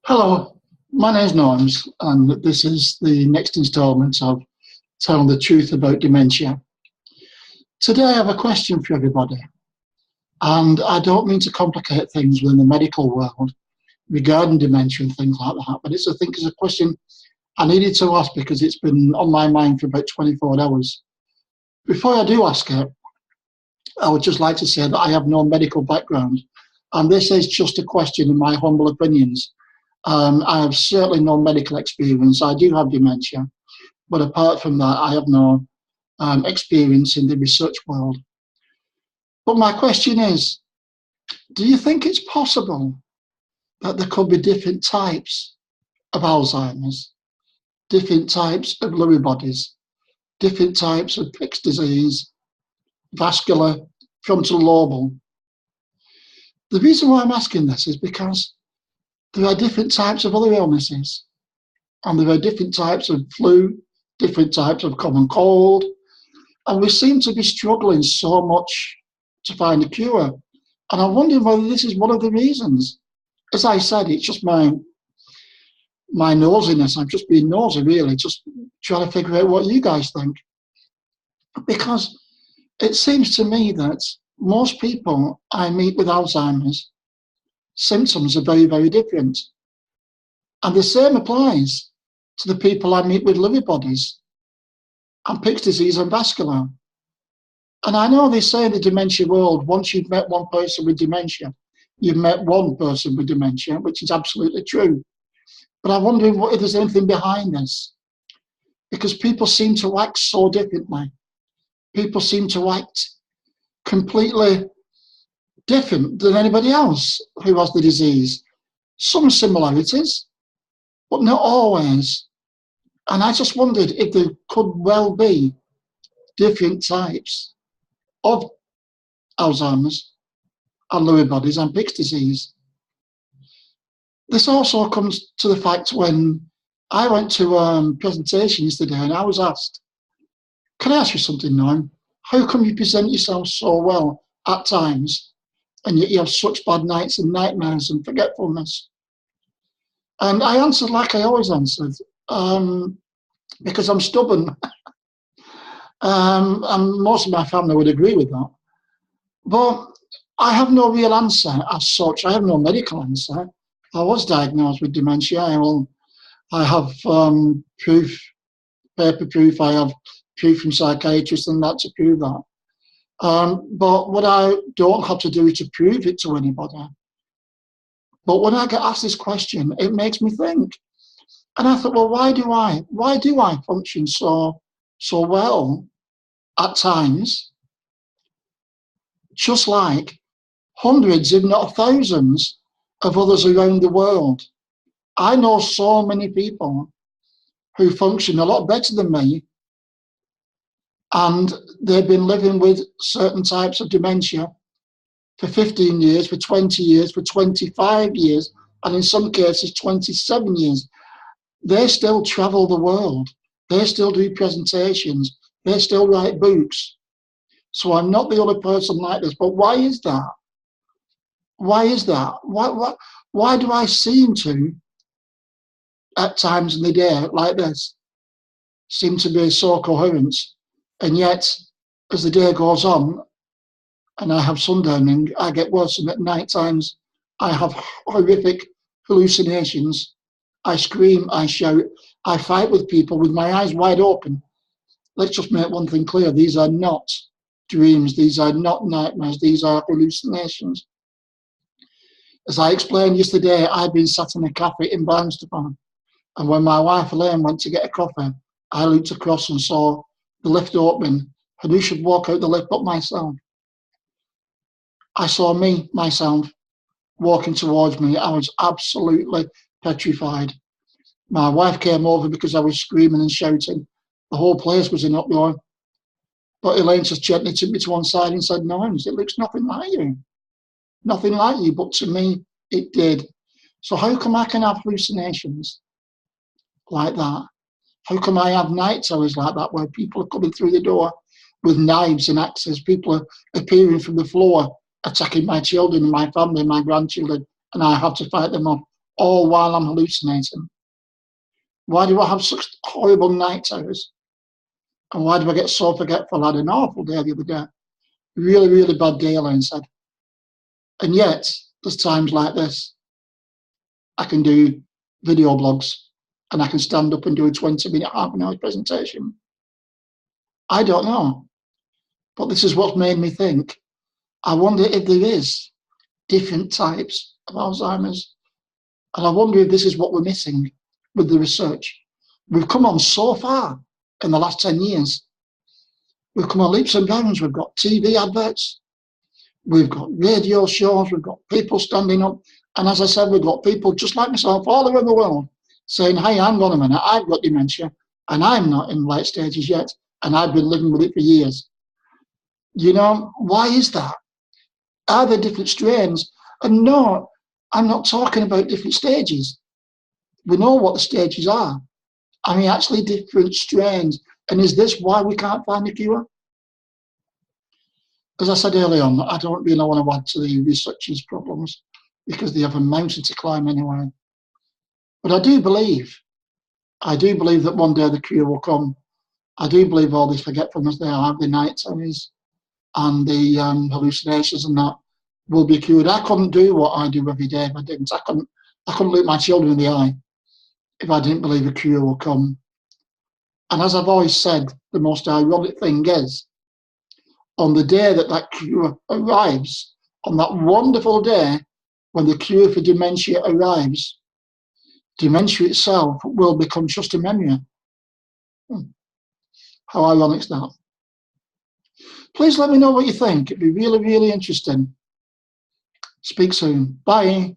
Hello, my name's Norms, and this is the next instalment of Telling the Truth About Dementia. Today I have a question for everybody, and I don't mean to complicate things within the medical world regarding dementia and things like that, but I think it's a question I needed to ask because it's been on my mind for about 24 hours. Before I do ask it, I would just like to say that I have no medical background, and this is just a question in my humble opinions. I have certainly no medical experience. I do have dementia, but apart from that, I have no experience in the research world. But my question is, do you think it's possible that there could be different types of Alzheimer's, different types of Lewy bodies, different types of Pick's disease, vascular, frontal lobal? The reason why I'm asking this is because there are different types of other illnesses, and there are different types of flu, different types of common cold, and we seem to be struggling so much to find a cure. And I'm wondering whether this is one of the reasons. As I said, it's just my nosiness. I'm just being nosy, really, just trying to figure out what you guys think. Because it seems to me that most people I meet with Alzheimer's, symptoms are very, very different. And the same applies to the people I meet with Lewy bodies and Pick's disease and vascular. And I know they say in the dementia world, once you've met one person with dementia, you've met one person with dementia, which is absolutely true. But I'm wondering if there's anything behind this, because people seem to act so differently. People seem to act completely different than anybody else who has the disease. Some similarities, but not always. And I just wondered if there could well be different types of Alzheimer's and Lewy bodies and Pick's disease. This also comes to the fact when I went to a presentation yesterday and I was asked, can I ask you something, Norm? How come you present yourself so well at times and yet you have such bad nights and nightmares and forgetfulness? And I answered like I always answered, because I'm stubborn. And most of my family would agree with that. But I have no real answer as such. I have no medical answer. I was diagnosed with dementia. I have proof, paper proof. I have proof from psychiatrists and that to prove that. But what I don't have to do is to prove it to anybody. But when I get asked this question, it makes me think. And I thought, well, why do I function so well at times, just like hundreds, if not thousands, of others around the world? I know so many people who function a lot better than me, and they've been living with certain types of dementia for 15 years, for 20 years, for 25 years, and in some cases 27 years. They still travel the world. They still do presentations. They still write books. So I'm not the only person like this. But why is that? Why is that? Why do I seem to, at times in the day like this, seem to be so coherent? And yet, as the day goes on, and I have sundowning, I get worse, and at night times I have horrific hallucinations. I scream, I shout, I fight with people with my eyes wide open. Let's just make one thing clear, these are not dreams, these are not nightmares, these are hallucinations. As I explained yesterday, I've been sat in a cafe in Barnstaple, and when my wife Elaine went to get a coffee, I looked across and saw the lift open, and who should walk out the lift but myself? I saw myself, walking towards me. I was absolutely petrified. My wife came over because I was screaming and shouting. The whole place was in uproar. But Elaine just gently took me to one side and said, no, it looks nothing like you. Nothing like you, but to me, it did. So how come I can have hallucinations like that? How come I have night terrors like that, where people are coming through the door with knives and axes, people are appearing from the floor, attacking my children and my family and my grandchildren, and I have to fight them off all while I'm hallucinating? Why do I have such horrible night terrors? And why do I get so forgetful? I had an awful day the other day. Really, really bad day, Elaine said. And yet, there's times like this. I can do video blogs and I can stand up and do a 20-minute, half an hour presentation. I don't know. But this is what's made me think, I wonder if there is different types of Alzheimer's. And I wonder if this is what we're missing with the research. We've come on so far in the last 10 years. We've come on leaps and bounds. We've got TV adverts. We've got radio shows. We've got people standing up. And as I said, we've got people just like myself all around the world saying, hey, hang on a minute, I've got dementia and I'm not in late stages yet. And I've been living with it for years. You know, why is that? Are there different strains? And no, I'm not talking about different stages. We know what the stages are. I mean, actually different strains. And is this why we can't find a cure? As I said earlier on, I don't really want to add to the researchers' problems because they have a mountain to climb anyway. But I do believe that one day the cure will come. I do believe all this forgetfulness they have, the night terrors and the hallucinations and that will be cured. I couldn't do what I do every day if I didn't. I couldn't look my children in the eye if I didn't believe a cure will come. And as I've always said, the most ironic thing is, on the day that that cure arrives, on that wonderful day when the cure for dementia arrives, dementia itself will become just a memory. How ironic is that? Please let me know what you think. It'd be really, really interesting. Speak soon. Bye.